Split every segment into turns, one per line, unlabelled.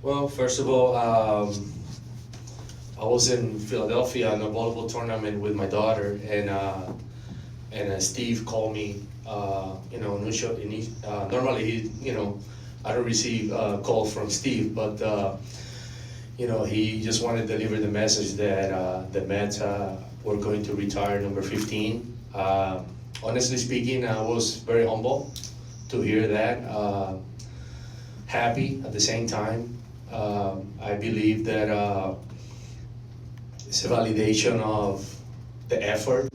Well, first of all, I was in Philadelphia in a volleyball tournament with my daughter, and Steve called me. No show, normally I don't receive calls from Steve, but he just wanted to deliver the message that the Mets were going to retire number 15. Honestly speaking, I was very humble to hear that. Happy at the same time. I believe that it's a validation of the effort,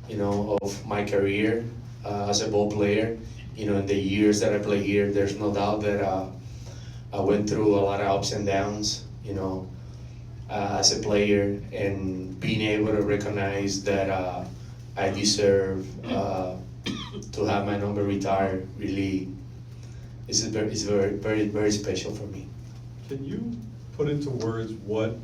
of my career as a ball player. In the years that I play here, there's no doubt that I went through a lot of ups and downs, as a player, and being able to recognize that I deserve to have my number retired really is very, very, very special for me.
Can you put into words what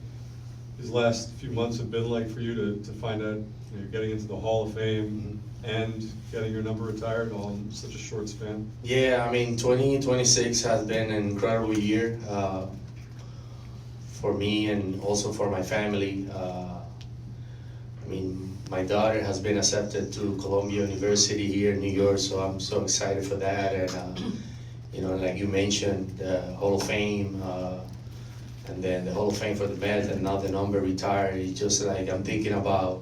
these last few months have been like for you to find out you're getting into the Hall of Fame and getting your number retired all in such a short span?
Yeah, I mean, 2026 has been an incredible year for me and also for my family. I mean, my daughter has been accepted to Columbia University here in New York, so I'm so excited for that. And like you mentioned, the Hall of Fame, and then the Hall of Fame for the Mets, and now the number retired. It's just like I'm thinking about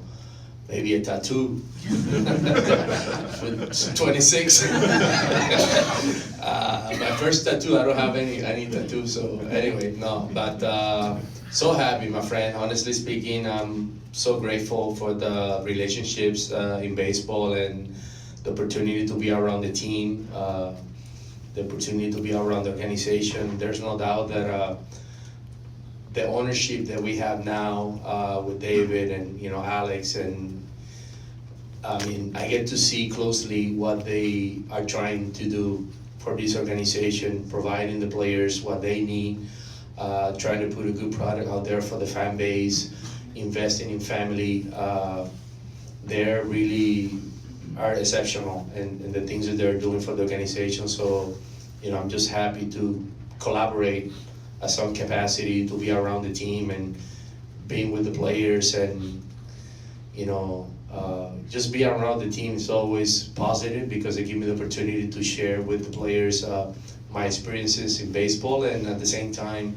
maybe a tattoo with 26. My first tattoo, I don't have any tattoo, so anyway, no. But so happy, my friend. Honestly speaking, I'm so grateful for the relationships in baseball and the opportunity to be around the team, the opportunity to be around the organization. There's no doubt that the ownership that we have now with David and Alex, and I mean, I get to see closely what they are trying to do for this organization, providing the players what they need, trying to put a good product out there for the fan base, investing in family. They really are exceptional in the things that they're doing for the organization. So, I'm just happy to collaborate at some capacity, to be around the team and being with the players, and just be around the team is always positive because it gives me the opportunity to share with the players my experiences in baseball, and at the same time,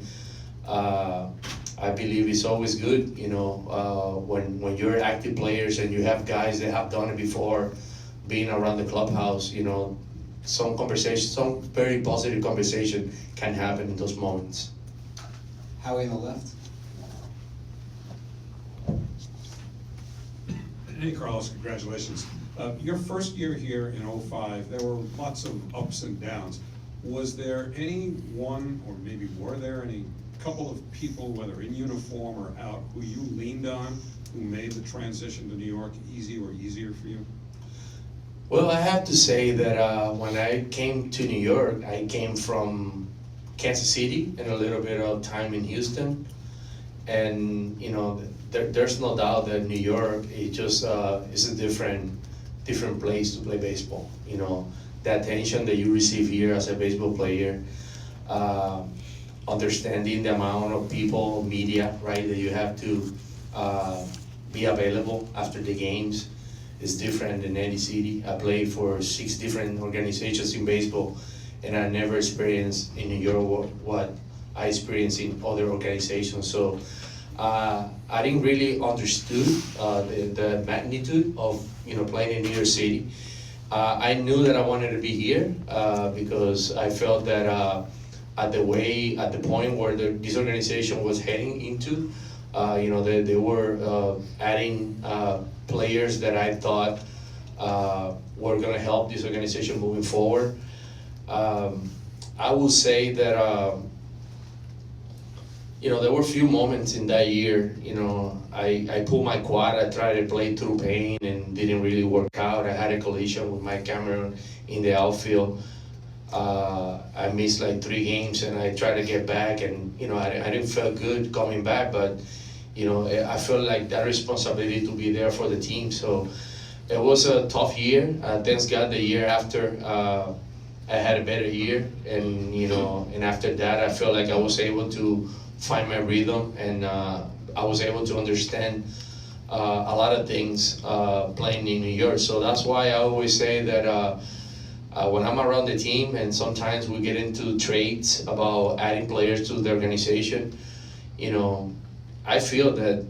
I believe it's always good, when you're active players and you have guys that have done it before, being around the clubhouse, some conversation, some very positive conversation can happen in those moments.
Howie on the left.
Hey, Carlos, congratulations. Your first year here in '05, there were lots of ups and downs. Was there any one, or maybe were there any couple of people, whether in uniform or out, who you leaned on, who made the transition to New York easy or easier for you?
Well, I have to say that when I came to New York, I came from Kansas City and a little bit of time in Houston, and there's no doubt that New York is a different place to play baseball. The attention that you receive here as a baseball player, understanding the amount of people, media, right, that you have to be available after the games is different than any city. I played for 6 different organizations in baseball, and I never experienced in New York what I experienced in other organizations. So I didn't really understood the magnitude of playing in New York City. I knew that I wanted to be here because I felt that at the point where this organization was heading into, they were adding players that I thought were going to help this organization moving forward. I will say that there were a few moments in that year. I pulled my quad. I tried to play through pain and didn't really work out. I had a collision with Mike Cameron in the outfield. I missed like 3 games, and I tried to get back, and I didn't feel good coming back, but I felt like that responsibility to be there for the team. So it was a tough year. Thanks God the year after I had a better year, and and after that, I felt like I was able to find my rhythm, and I was able to understand a lot of things playing in New York. So that's why I always say that when I'm around the team, and sometimes we get into trades about adding players to the organization, I feel that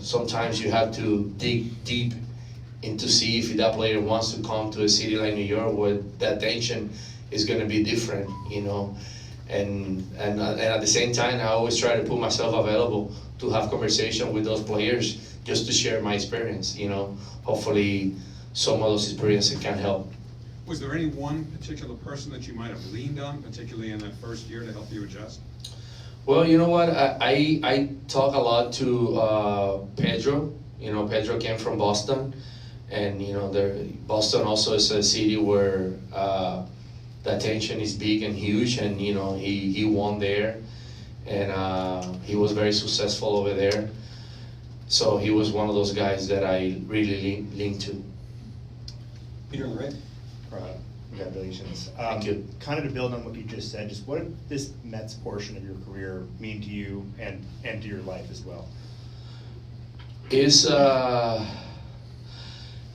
sometimes you have to dig deep into see if that player wants to come to a city like New York, where that attention is going to be different, and at the same time, I always try to put myself available to have conversation with those players, just to share my experience. Hopefully some of those experiences can help.
Was there any one particular person that you might have leaned on, particularly in that first year, to help you adjust?
Well, you know what? I talk a lot to Pedro. Pedro came from Boston, and Boston also is a city where the attention is big and huge, and he won there, and he was very successful over there. So he was one of those guys that I really lean to.
Peter on the right.
Congratulations.
Thank you.
Kind of to build on what you just said, just what did this Mets portion of your career mean to you and to your life as well?
Is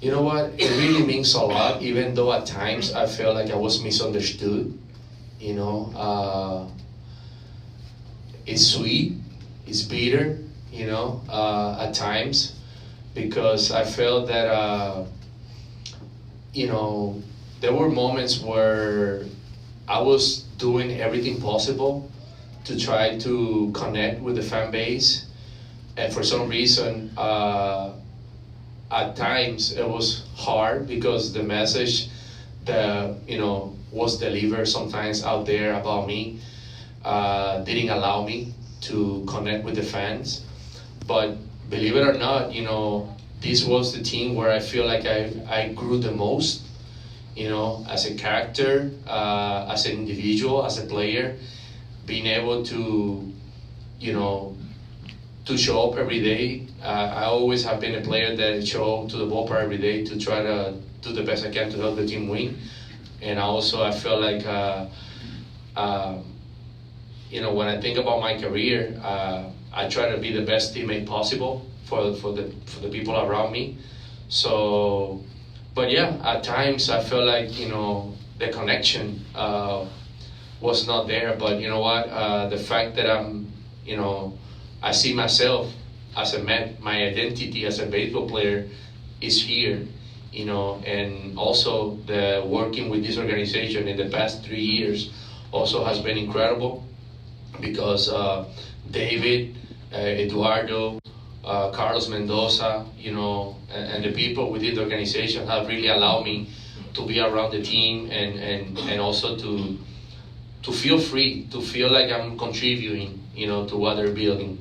you know what? It really means a lot, even though at times I felt like I was misunderstood. It's sweet, it's bitter, at times, because I felt that, there were moments where I was doing everything possible to try to connect with the fan base, and for some reason, at times it was hard because the message that was delivered sometimes out there about me didn't allow me to connect with the fans. But believe it or not, this was the team where I feel like I grew the most, as a character, as an individual, as a player, being able to, to show up every day. I always have been a player that show up to the ballpark every day to try to do the best I can to help the team win. And also, I feel like, when I think about my career, I try to be the best teammate possible for the people around me. So, but yeah, at times I feel like the connection was not there. But you know what? The fact that I see myself as a Met, my identity as a baseball player is here, and also the working with this organization in the past 3 years also has been incredible, because David, Eduardo, Carlos Mendoza, and the people within the organization have really allowed me to be around the team, and also to feel free, to feel like I'm contributing, to what they're building.